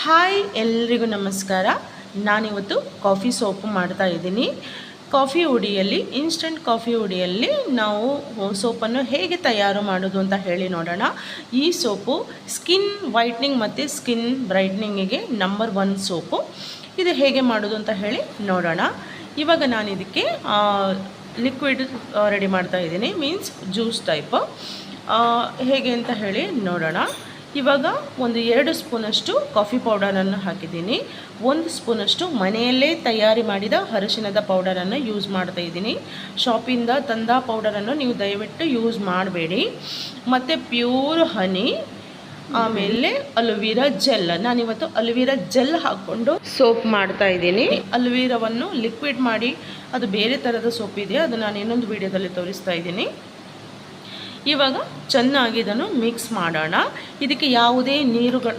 Hi ಎಲ್ರಿಗೂ ನಮಸ್ಕಾರ. ನಾನಿವತ್ತು ಕಾಫಿ ಸೋಪು ಮಾಡ್ತಾ ಇದ್ದೀನಿ. ಕಾಫಿ ಹುಡಿಯಲ್ಲಿ, ಇನ್ಸ್ಟಂಟ್ ಕಾಫಿ ಹುಡಿಯಲ್ಲಿ ನಾವು ಸೋಪನ್ನು ಹೇಗೆ ತಯಾರು ಮಾಡೋದು ಅಂತ ಹೇಳಿ ನೋಡೋಣ. ಈ ಸೋಪು ಸ್ಕಿನ್ ವೈಟ್ನಿಂಗ್ ಮತ್ತು ಸ್ಕಿನ್ ಬ್ರೈಟ್ನಿಂಗಿಗೆ ನಂಬರ್ 1 ಸೋಪು. ಇದು ಹೇಗೆ ಮಾಡೋದು ಅಂತ ಹೇಳಿ ನೋಡೋಣ. ಇವಾಗ ನಾನು ಇದಕ್ಕೆ ಲಿಕ್ವಿಡ್ ರೆಡಿ ಮಾಡ್ತಾ ಇದ್ದೀನಿ, ಮೀನ್ಸ್ ಜ್ಯೂಸ್ ಟೈಪ್. ಹೇಗೆ ಅಂತ ಹೇಳಿ ನೋಡೋಣ. ಇವಾಗ ಒಂದು 2 ಸ್ಪೂನಷ್ಟು ಕಾಫಿ ಪೌಡರನ್ನು ಹಾಕಿದ್ದೀನಿ. 1 ಸ್ಪೂನಷ್ಟು ಮನೆಯಲ್ಲೇ ತಯಾರಿ ಮಾಡಿದ ಅರಿಶಿಣದ ಪೌಡರನ್ನು ಯೂಸ್ ಮಾಡ್ತಾ ಇದ್ದೀನಿ. ಶಾಪಿಂದ ತಂದ ಪೌಡರನ್ನು ನೀವು ದಯವಿಟ್ಟು ಯೂಸ್ ಮಾಡಬೇಡಿ. ಮತ್ತು ಪ್ಯೂರ್ ಹನಿ, ಆಮೇಲೆ ಅಲೋವೆರಾ ಜೆಲ್. ನಾನಿವತ್ತು ಅಲೋವೆರಾ ಜೆಲ್ ಹಾಕ್ಕೊಂಡು ಸೋಪ್ ಮಾಡ್ತಾ ಇದ್ದೀನಿ. ಅಲೋವೆರಾವನ್ನು ಲಿಕ್ವಿಡ್ ಮಾಡಿ ಅದು ಬೇರೆ ಥರದ ಸೋಪ್ ಇದೆ, ಅದು ನಾನು ಇನ್ನೊಂದು ವಿಡಿಯೋದಲ್ಲಿ ತೋರಿಸ್ತಾ ಇದ್ದೀನಿ. ಇವಾಗ ಚೆನ್ನಾಗಿ ಇದನ್ನು ಮಿಕ್ಸ್ ಮಾಡೋಣ. ಇದಕ್ಕೆ ಯಾವುದೇ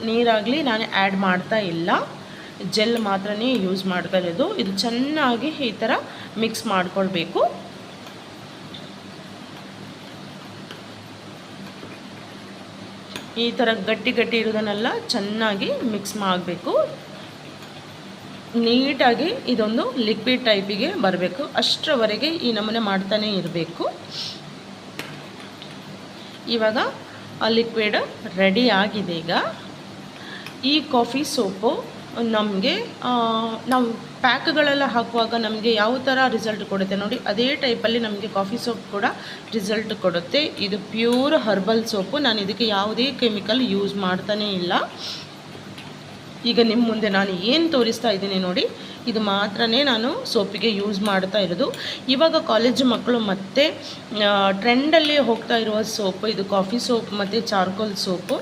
ನೀರಾಗಲಿ ನಾನು ಆ್ಯಡ್ ಮಾಡ್ತಾ ಇಲ್ಲ, ಜೆಲ್ ಮಾತ್ರನೇ ಯೂಸ್ ಮಾಡ್ತಾ ಇರೋದು. ಇದು ಚೆನ್ನಾಗಿ ಈ ಥರ ಮಿಕ್ಸ್ ಮಾಡ್ಕೊಳ್ಬೇಕು. ಈ ಥರ ಗಟ್ಟಿ ಗಟ್ಟಿ ಇರೋದನ್ನೆಲ್ಲ ಚೆನ್ನಾಗಿ ಮಿಕ್ಸ್ ಮಾಡಬೇಕು. ನೀಟಾಗಿ ಇದೊಂದು ಲಿಕ್ವಿಡ್ ಟೈಪಿಗೆ ಬರಬೇಕು, ಅಷ್ಟರವರೆಗೆ ಈ ನಮೂನೆ ಮಾಡ್ತಾನೆ ಇರಬೇಕು. ಇವಾಗ ಲಿಕ್ವಿಡ್ ರೆಡಿ ಆಗಿದೆ. ಈಗ ಈ ಕಾಫಿ ಸೋಪು ನಮಗೆ ನಾವು ಪ್ಯಾಕ್ಗಳೆಲ್ಲ ಹಾಕುವಾಗ ನಮಗೆ ಯಾವ ಥರ ರಿಸಲ್ಟ್ ಕೊಡುತ್ತೆ ನೋಡಿ, ಅದೇ ಟೈಪಲ್ಲಿ ನಮಗೆ ಕಾಫಿ ಸೋಪ್ ಕೂಡ ರಿಸಲ್ಟ್ ಕೊಡುತ್ತೆ. ಇದು ಪ್ಯೂರ್ ಹರ್ಬಲ್ ಸೋಪು. ನಾನು ಇದಕ್ಕೆ ಯಾವುದೇ ಕೆಮಿಕಲ್ ಯೂಸ್ ಮಾಡ್ತಾನೇ ಇಲ್ಲ. ಈಗ ನಿಮ್ಮ ಮುಂದೆ ನಾನು ಏನು ತೋರಿಸ್ತಾ ಇದ್ದೀನಿ ನೋಡಿ, ಇದು ಮಾತ್ರನೇ ನಾನು ಸೋಪಿಗೆ ಯೂಸ್ ಮಾಡ್ತಾ ಇರೋದು. ಇವಾಗ ಕಾಲೇಜು ಮಕ್ಕಳು ಮತ್ತು ಟ್ರೆಂಡಲ್ಲಿ ಹೋಗ್ತಾ ಇರುವ ಸೋಪು ಇದು ಕಾಫಿ ಸೋಪ್ ಮತ್ತು ಚಾರ್ಕೋಲ್ ಸೋಪು.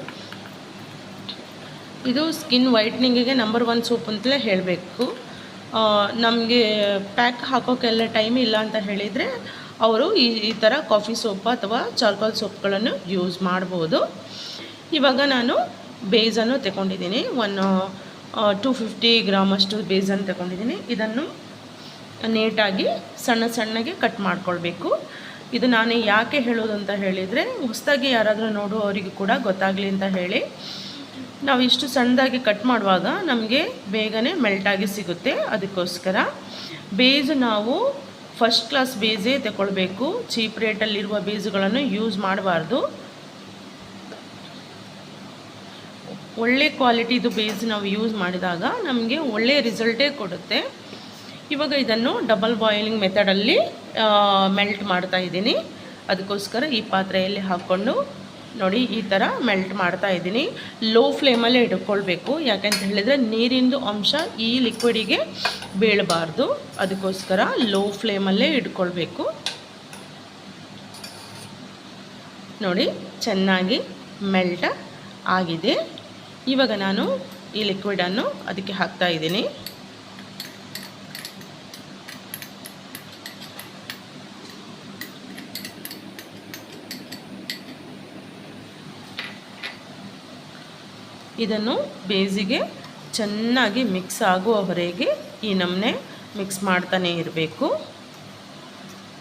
ಇದು ಸ್ಕಿನ್ ವೈಟ್ನಿಂಗಿಗೆ ನಂಬರ್ 1 ಸೋಪ್ ಅಂತಲೇ ಹೇಳಬೇಕು. ನಮಗೆ ಪ್ಯಾಕ್ ಹಾಕೋಕ್ಕೆಲ್ಲ ಟೈಮ್ ಇಲ್ಲ ಅಂತ ಹೇಳಿದರೆ ಅವರು ಈ ಥರ ಕಾಫಿ ಸೋಪ್ ಅಥವಾ ಚಾರ್ಕೋಲ್ ಸೋಪ್ಗಳನ್ನು ಯೂಸ್ ಮಾಡ್ಬೋದು. ಇವಾಗ ನಾನು ಬೇಸನ್ನು ತಗೊಂಡಿದ್ದೀನಿ, 250 ಗ್ರಾಮಷ್ಟು ಬೇಸನ್ನು ತಗೊಂಡಿದ್ದೀನಿ. ಇದನ್ನು ನೀಟಾಗಿ ಸಣ್ಣ ಸಣ್ಣಗೆ ಕಟ್ ಮಾಡ್ಕೊಳ್ಬೇಕು. ಇದು ನಾನು ಯಾಕೆ ಹೇಳೋದು ಅಂತ ಹೇಳಿದರೆ, ಹೊಸದಾಗಿ ಯಾರಾದರೂ ನೋಡುವವರಿಗೆ ಕೂಡ ಗೊತ್ತಾಗಲಿ ಅಂತ ಹೇಳಿ. ನಾವು ಇಷ್ಟು ಸಣ್ಣದಾಗಿ ಕಟ್ ಮಾಡುವಾಗ ನಮಗೆ ಬೇಗನೆ ಮೆಲ್ಟಾಗಿ ಸಿಗುತ್ತೆ. ಅದಕ್ಕೋಸ್ಕರ ಬೇಸ್ ನಾವು ಫಸ್ಟ್ ಕ್ಲಾಸ್ ಬೇಸೇ ತಗೊಳ್ಬೇಕು. ಚೀಪ್ ರೇಟಲ್ಲಿರುವ ಬೇಸುಗಳನ್ನು ಯೂಸ್ ಮಾಡಬಾರ್ದು. ಒಳ್ಳೆ ಕ್ವಾಲಿಟಿದು ಬೇಸ್ ನಾವು ಯೂಸ್ ಮಾಡಿದಾಗ ನಮಗೆ ಒಳ್ಳೆಯ ರಿಸಲ್ಟೇ ಕೊಡುತ್ತೆ. ಇವಾಗ ಇದನ್ನು ಡಬಲ್ ಬಾಯ್ಲಿಂಗ್ ಮೆಥಡಲ್ಲಿ ಮೆಲ್ಟ್ ಮಾಡ್ತಾ ಇದ್ದೀನಿ. ಅದಕ್ಕೋಸ್ಕರ ಈ ಪಾತ್ರೆಯಲ್ಲಿ ಹಾಕ್ಕೊಂಡು ನೋಡಿ ಈ ಥರ ಮೆಲ್ಟ್ ಮಾಡ್ತಾ ಇದ್ದೀನಿ. ಲೋ ಫ್ಲೇಮಲ್ಲೇ ಇಟ್ಕೊಳ್ಬೇಕು, ಯಾಕೆಂತ ಹೇಳಿದರೆ ನೀರಿಂದು ಅಂಶ ಈ ಲಿಕ್ವಿಡಿಗೆ ಬೀಳಬಾರ್ದು. ಅದಕ್ಕೋಸ್ಕರ ಲೋ ಫ್ಲೇಮಲ್ಲೇ ಇಟ್ಕೊಳ್ಬೇಕು. ನೋಡಿ ಚೆನ್ನಾಗಿ ಮೆಲ್ಟ್ ಆಗಿದೆ. ಇವಾಗ ನಾನು ಈ ಲಿಕ್ವಿಡನ್ನು ಅದಕ್ಕೆ ಹಾಕ್ತಾ ಇದ್ದೀನಿ. ಇದನ್ನು ಬೇಸಿಗೆ ಚೆನ್ನಾಗಿ ಮಿಕ್ಸ್ ಆಗುವವರೆಗೆ ಈ ನಮೂನೆ ಮಿಕ್ಸ್ ಮಾಡ್ತಾನೆ ಇರಬೇಕು.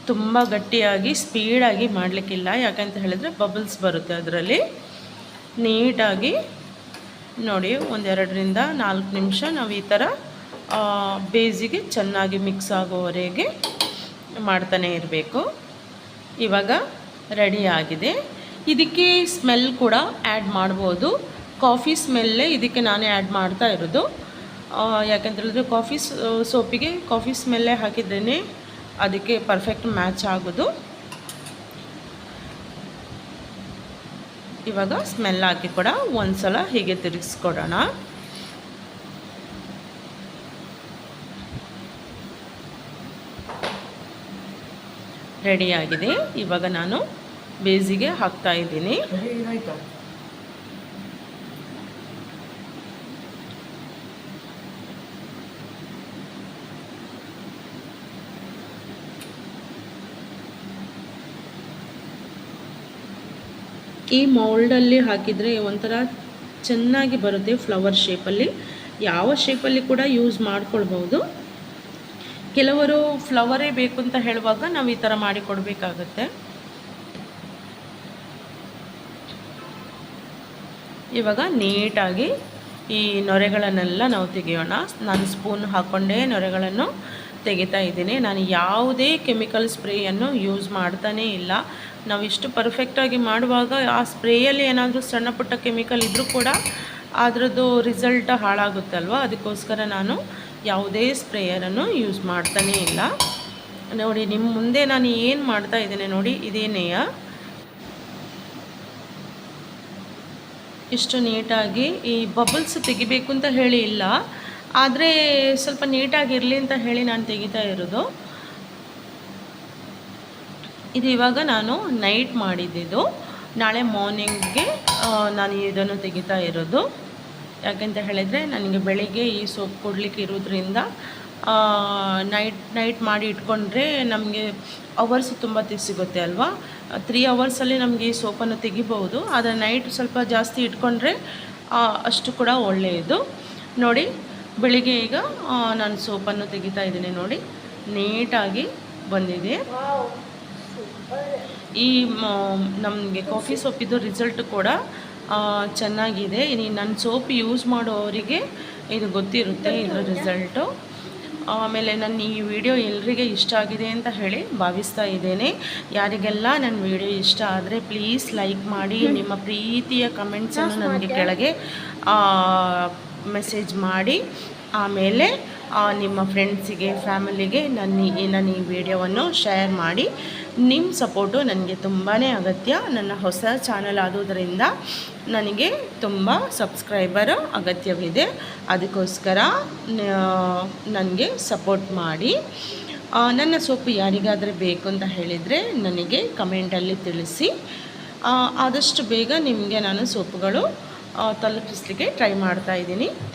ತುಂಬ ಗಟ್ಟಿಯಾಗಿ ಸ್ಪೀಡಾಗಿ ಮಾಡಲಿಕ್ಕಿಲ್ಲ, ಯಾಕಂತ ಹೇಳಿದರೆ ಬಬಲ್ಸ್ ಬರುತ್ತೆ ಅದರಲ್ಲಿ. ನೀಟಾಗಿ ನೋಡಿ 1-2ರಿಂದ 4 ನಿಮಿಷ ನಾವು ಈ ಥರ ಬೇಸಿಗೆ ಚೆನ್ನಾಗಿ ಮಿಕ್ಸ್ ಆಗೋವರೆಗೆ ಮಾಡ್ತಾನೆ ಇರಬೇಕು. ಇವಾಗ ರೆಡಿ ಆಗಿದೆ. ಇದಕ್ಕೆ ಸ್ಮೆಲ್ ಕೂಡ ಆ್ಯಡ್ ಮಾಡ್ಬೋದು. ಕಾಫಿ ಸ್ಮೆಲ್ಲೇ ಇದಕ್ಕೆ ನಾನೇ ಆ್ಯಡ್ ಮಾಡ್ತಾ ಇರೋದು. ಯಾಕಂತ ಹೇಳಿದ್ರೆ ಕಾಫಿ ಸೋಪಿಗೆ ಕಾಫಿ ಸ್ಮೆಲ್ಲೇ ಹಾಕಿದ್ರೇ ಅದಕ್ಕೆ ಪರ್ಫೆಕ್ಟ್ ಮ್ಯಾಚ್ ಆಗೋದು. ಇವಾಗ ಸ್ಮೆಲ್ ಹಾಕಿ ಕೂಡ ಒಂದು ಸಲ ಹೀಗೆ ತಿರುಗಿಸ್ಕೊಡೋಣ. ರೆಡಿಯಾಗಿದೆ. ಇವಾಗ ನಾನು ಬೇಸಿಗೆ ಹಾಕ್ತಾ ಇದ್ದೀನಿ. ಈ ಮೌಲ್ಡಲ್ಲಿ ಹಾಕಿದರೆ ಒಂಥರ ಚೆನ್ನಾಗಿ ಬರುತ್ತೆ, ಫ್ಲವರ್ ಶೇಪಲ್ಲಿ. ಯಾವ ಶೇಪಲ್ಲಿ ಕೂಡ ಯೂಸ್ ಮಾಡ್ಕೊಳ್ಬೋದು. ಕೆಲವರು ಫ್ಲವರೇ ಬೇಕು ಅಂತ ಹೇಳುವಾಗ ನಾವು ಈ ಥರ ಮಾಡಿ ಕೊಡಬೇಕಾಗತ್ತೆ. ಇವಾಗ ನೀಟಾಗಿ ಈ ನೊರೆಗಳನ್ನೆಲ್ಲ ನಾವು ತೆಗೆಯೋಣ. ನಾನು ಸ್ಪೂನ್ ಹಾಕ್ಕೊಂಡೇ ನೊರೆಗಳನ್ನು ತೆಗಿತಾ ಇದ್ದೀನಿ. ನಾನು ಯಾವುದೇ ಕೆಮಿಕಲ್ ಸ್ಪ್ರೇಯನ್ನು ಯೂಸ್ ಮಾಡ್ತಾನೇ ಇಲ್ಲ. ನಾವು ಇಷ್ಟು ಪರ್ಫೆಕ್ಟಾಗಿ ಮಾಡುವಾಗ ಆ ಸ್ಪ್ರೇಯಲ್ಲಿ ಏನಾದರೂ ಸಣ್ಣ ಪುಟ್ಟ ಕೆಮಿಕಲ್ ಇದ್ದರೂ ಕೂಡ ಅದರದ್ದು ರಿಸಲ್ಟ್ ಹಾಳಾಗುತ್ತಲ್ವ, ಅದಕ್ಕೋಸ್ಕರ ನಾನು ಯಾವುದೇ ಸ್ಪ್ರೇಯರನ್ನು ಯೂಸ್ ಮಾಡ್ತಾನೇ ಇಲ್ಲ. ನೋಡಿ, ನಿಮ್ಮ ಮುಂದೆ ನಾನು ಏನು ಮಾಡ್ತಾ ಇದ್ದೇನೆ ನೋಡಿ, ಇದೇನೆಯ ಇಷ್ಟು ನೀಟಾಗಿ ಈ ಬಬಲ್ಸ್ ತೆಗಿಬೇಕು ಅಂತ ಹೇಳಿ ಇಲ್ಲ, ಆದರೆ ಸ್ವಲ್ಪ ನೀಟಾಗಿರಲಿ ಅಂತ ಹೇಳಿ ನಾನು ತೆಗಿತಾ ಇರೋದು. ಇದು ಇವಾಗ ನಾನು ನೈಟ್ ಮಾಡಿದ್ದಿದ್ದು, ನಾಳೆ ಮಾರ್ನಿಂಗ್ಗೆ ನಾನು ಇದನ್ನು ತೆಗಿತಾ ಇರೋದು. ಯಾಕೆಂತ ಹೇಳಿದರೆ ನನಗೆ ಬೆಳಿಗ್ಗೆ ಈ ಸೋಪ್ ಕೊಡಲಿಕ್ಕೆ ಇರೋದ್ರಿಂದ ನೈಟ್ ಮಾಡಿ ಇಟ್ಕೊಂಡ್ರೆ ನಮಗೆ ಅವರ್ಸ್ ತುಂಬ ಸಿಗುತ್ತೆ ಅಲ್ವಾ. 3 ಅವರ್ಸಲ್ಲಿ ನಮಗೆ ಈ ಸೋಪನ್ನು ತೆಗಿಬಹುದು, ಆದರೆ ನೈಟ್ ಸ್ವಲ್ಪ ಜಾಸ್ತಿ ಇಟ್ಕೊಂಡ್ರೆ ಅಷ್ಟು ಕೂಡ ಒಳ್ಳೆಯದು. ನೋಡಿ, ಬೆಳಿಗ್ಗೆ ಈಗ ನಾನು ಸೋಪನ್ನು ತೆಗಿತಾ ಇದ್ದೀನಿ. ನೋಡಿ, ನೀಟಾಗಿ ಬಂದಿದೆ. ಈ ನಮಗೆ ಕಾಫಿ ಸೋಪಿದ್ದು ರಿಸಲ್ಟ್ ಕೂಡ ಚೆನ್ನಾಗಿದೆ. ನನ್ನ ಸೋಪ್ ಯೂಸ್ ಮಾಡೋರಿಗೆ ಇದು ಗೊತ್ತಿರುತ್ತೆ, ಇದರ ರಿಸಲ್ಟು. ಆಮೇಲೆ ನನ್ನ ಈ ವಿಡಿಯೋ ಎಲ್ಲರಿಗೆ ಇಷ್ಟ ಆಗಿದೆ ಅಂತ ಹೇಳಿ ಭಾವಿಸ್ತಾ ಇದ್ದೇನೆ. ಯಾರಿಗೆಲ್ಲ ನನ್ನ ವಿಡಿಯೋ ಇಷ್ಟ ಆದರೆ ಪ್ಲೀಸ್ ಲೈಕ್ ಮಾಡಿ, ನಿಮ್ಮ ಪ್ರೀತಿಯ ಕಮೆಂಟ್ಸನ್ನು ನನಗೆ ಕೆಳಗೆ ಮೆಸೇಜ್ ಮಾಡಿ. ಆಮೇಲೆ ನಿಮ್ಮ ಫ್ರೆಂಡ್ಸಿಗೆ, ಫ್ಯಾಮಿಲಿಗೆ ನನ್ನ ಈ ವಿಡಿಯೋವನ್ನು ಶೇರ್ ಮಾಡಿ. ನಿಮ್ಮ ಸಪೋರ್ಟು ನನಗೆ ತುಂಬಾ ಅಗತ್ಯ. ನನ್ನ ಹೊಸ ಚಾನಲ್ ಆದುದರಿಂದ ನನಗೆ ತುಂಬ ಸಬ್ಸ್ಕ್ರೈಬರ್ ಅಗತ್ಯವಿದೆ. ಅದಕ್ಕೋಸ್ಕರ ನನಗೆ ಸಪೋರ್ಟ್ ಮಾಡಿ. ನನ್ನ ಸೊಪ್ಪು ಯಾರಿಗಾದರೆ ಬೇಕು ಅಂತ ಹೇಳಿದರೆ ನನಗೆ ಕಮೆಂಟಲ್ಲಿ ತಿಳಿಸಿ. ಆದಷ್ಟು ಬೇಗ ನಿಮಗೆ ನಾನು ಸೊಪ್ಪುಗಳು ತಲುಪಿಸಲಿಕ್ಕೆ ಟ್ರೈ ಮಾಡ್ತಾಯಿದ್ದೀನಿ.